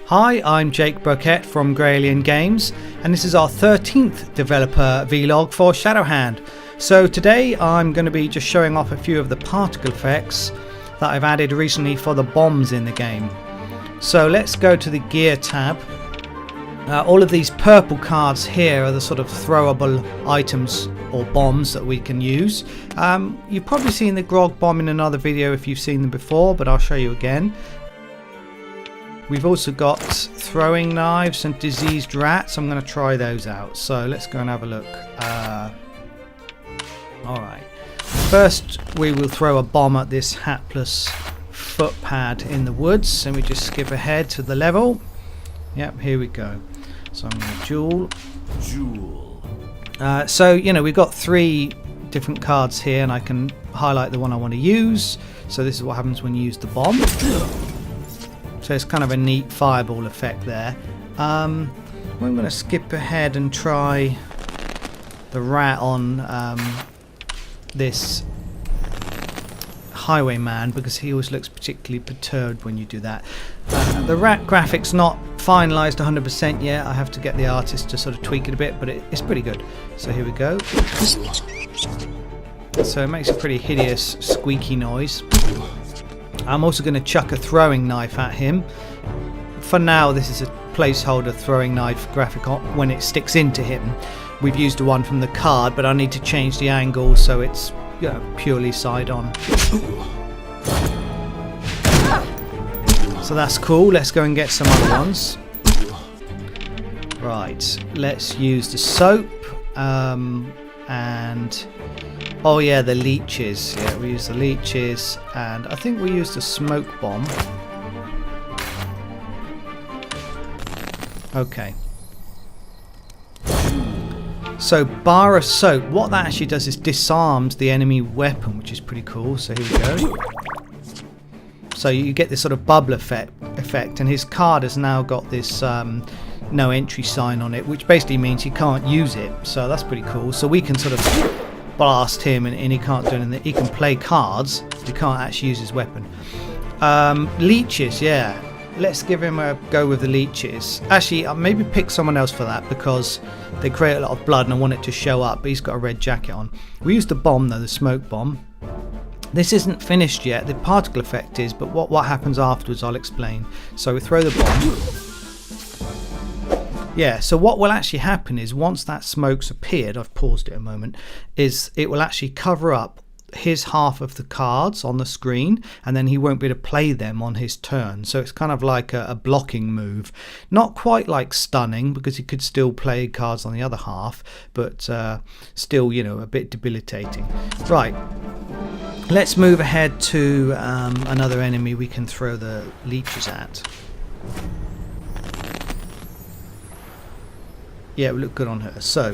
Hi, I'm Jake Burkett from Grey Alien Games, and this is our 13th developer vlog for Shadowhand. So today I'm going to be just showing off a few of the particle effects that I've added recently for the bombs in the game. So let's go to the gear tab. All of these purple cards here are the sort of throwable items or bombs that we can use. You've probably seen the grog bomb in another video if you've seen them before, but I'll show you again. We've also got throwing knives and diseased rats. I'm going to try those out. So let's go and have a look. Alright. First we will throw a bomb at this hapless footpad in the woods. And we just skip ahead to the level. Yep, here we go. So I'm going to jewel. So, you know, we've got 3 different cards here. And I can highlight the one I want to use. So this is what happens when you use the bomb. So it's kind of a neat fireball effect there. I'm going to skip ahead and try the rat on this highwayman because he always looks particularly perturbed when you do that. The rat graphics not finalized 100% yet. I have to get the artist to sort of tweak it a bit, but it's pretty good. So here we go. So it makes a pretty hideous squeaky noise. I'm also going to chuck a throwing knife at him. For now, this is a placeholder throwing knife graphic when it sticks into him. We've used the one from the card, but I need to change the angle so it's, you know, purely side on. So that's cool. Let's go and get some other ones. Right, let's use the soap and oh yeah, the leeches. Yeah, we use the leeches, and I think we used a smoke bomb. Okay. So bar of soap, what that actually does is disarms the enemy weapon, which is pretty cool. So here we go. So you get this sort of bubble effect, and his card has now got this no entry sign on it, which basically means he can't use it. So that's pretty cool. So we can sort of blast him and he can't do anything. He can play cards, but he can't actually use his weapon. Leeches, yeah. Let's give him a go with the leeches. Actually, I'll maybe pick someone else for that because they create a lot of blood and I want it to show up, but he's got a red jacket on. We used the bomb though, the smoke bomb. This isn't finished yet, the particle effect is, but what happens afterwards I'll explain. So we throw the bomb. Yeah, so what will actually happen is once that smoke's appeared, I've paused it a moment, is it will actually cover up his half of the cards on the screen and then he won't be able to play them on his turn. So it's kind of like a blocking move. Not quite like stunning because he could still play cards on the other half, but still, you know, a bit debilitating. Right, let's move ahead to another enemy we can throw the leeches at. Yeah, it will look good on her. So,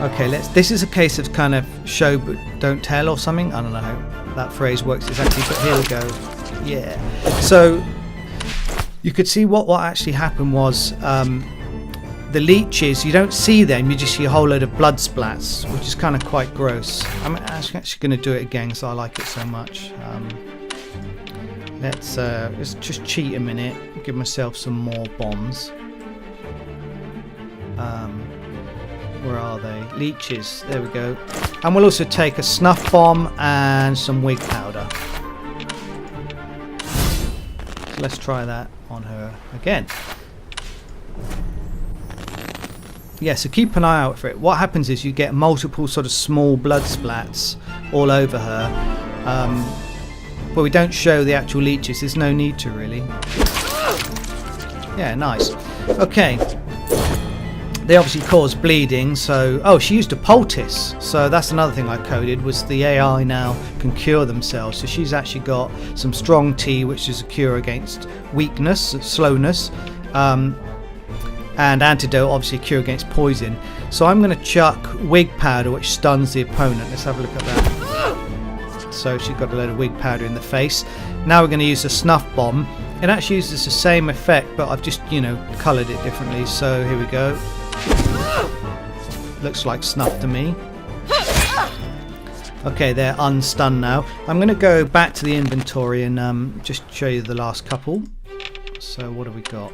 okay, this is a case of kind of show but don't tell or something. I don't know how that phrase works exactly, but here we go. Yeah. So you could see what actually happened was the leeches. You don't see them. You just see a whole load of blood splats, which is kind of quite gross. I'm actually going to do it again because I like it so much. Let's just cheat a minute. Give myself some more bombs. Where are they? Leeches. There we go. And we'll also take a snuff bomb and some wig powder. So let's try that on her again. Yeah, so keep an eye out for it. What happens is you get multiple sort of small blood splats all over her. But we don't show the actual leeches. There's no need to really. Yeah, nice. Okay. They obviously cause bleeding, so... Oh, she used a poultice. So that's another thing I coded, was the AI now can cure themselves. So she's actually got some strong tea, which is a cure against weakness, slowness. And antidote, obviously a cure against poison. So I'm going to chuck wig powder, which stuns the opponent. Let's have a look at that. So she's got a load of wig powder in the face. Now we're going to use a snuff bomb. It actually uses the same effect, but I've just, you know, coloured it differently. So here we go. Looks like snuff to me. Okay, they're unstunned now. I'm going to go back to the inventory and just show you the last couple. So what have we got?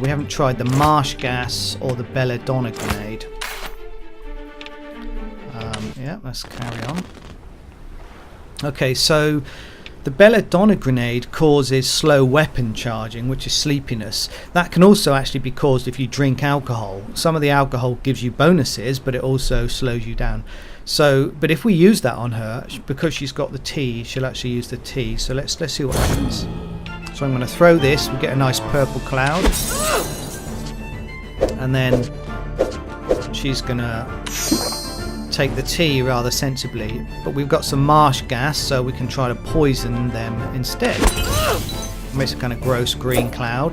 We haven't tried the marsh gas or the belladonna grenade. Yeah, let's carry on. Okay, so the belladonna grenade causes slow weapon charging, which is sleepiness. That can also actually be caused if you drink alcohol. Some of the alcohol gives you bonuses, but it also slows you down. So, but if we use that on her, because she's got the tea, she'll actually use the tea. So let's see what happens. So I'm going to throw this. We get a nice purple cloud, and then she's going to take the tea rather sensibly, but we've got some marsh gas, so we can try to poison them instead. It makes a kind of gross green cloud,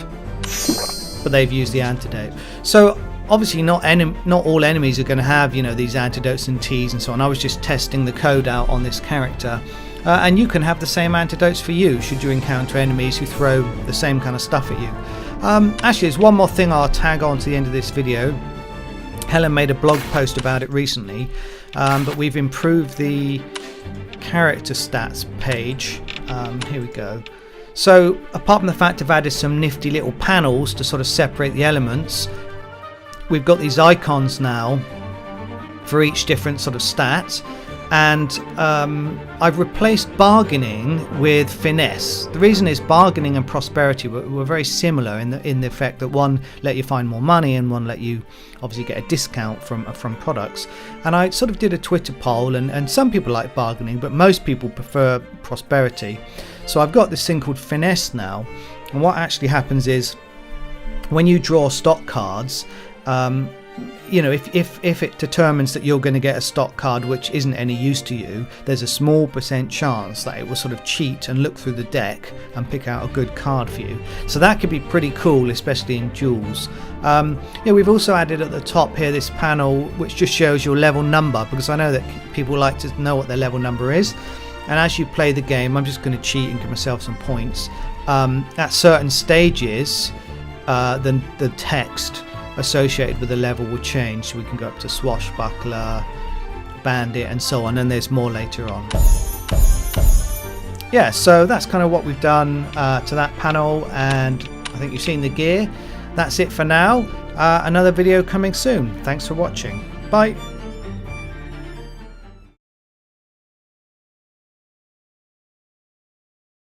but they've used the antidote. So obviously not all enemies are going to have, you know, these antidotes and teas and so on. I was just testing the code out on this character, and you can have the same antidotes for you should you encounter enemies who throw the same kind of stuff at you. Actually, there's one more thing I'll tag on to the end of this video. Helen made a blog post about it recently, but we've improved the character stats page. Here we go. So apart from the fact I've added some nifty little panels to sort of separate the elements, we've got these icons now for each different sort of stat, and I've replaced bargaining with finesse. The reason is bargaining and prosperity were very similar in the effect that one let you find more money and one let you obviously get a discount from products. And I sort of did a Twitter poll, and some people like bargaining, but most people prefer prosperity. So I've got this thing called finesse now, and what actually happens is when you draw stock cards, you know, if it determines that you're going to get a stock card which isn't any use to you, there's a small % chance that it will sort of cheat and look through the deck and pick out a good card for you. So that could be pretty cool, especially in duels. Yeah, we've also added at the top here this panel which just shows your level number, because I know that people like to know what their level number is. And as you play the game, I'm just going to cheat and give myself some points. At certain stages, the text associated with the level will change, so we can go up to swashbuckler, bandit, and so on, and there's more later on. Yeah, so that's kind of what we've done to that panel, and I think you've seen the gear. That's it for now. Another video coming soon. Thanks for watching. Bye.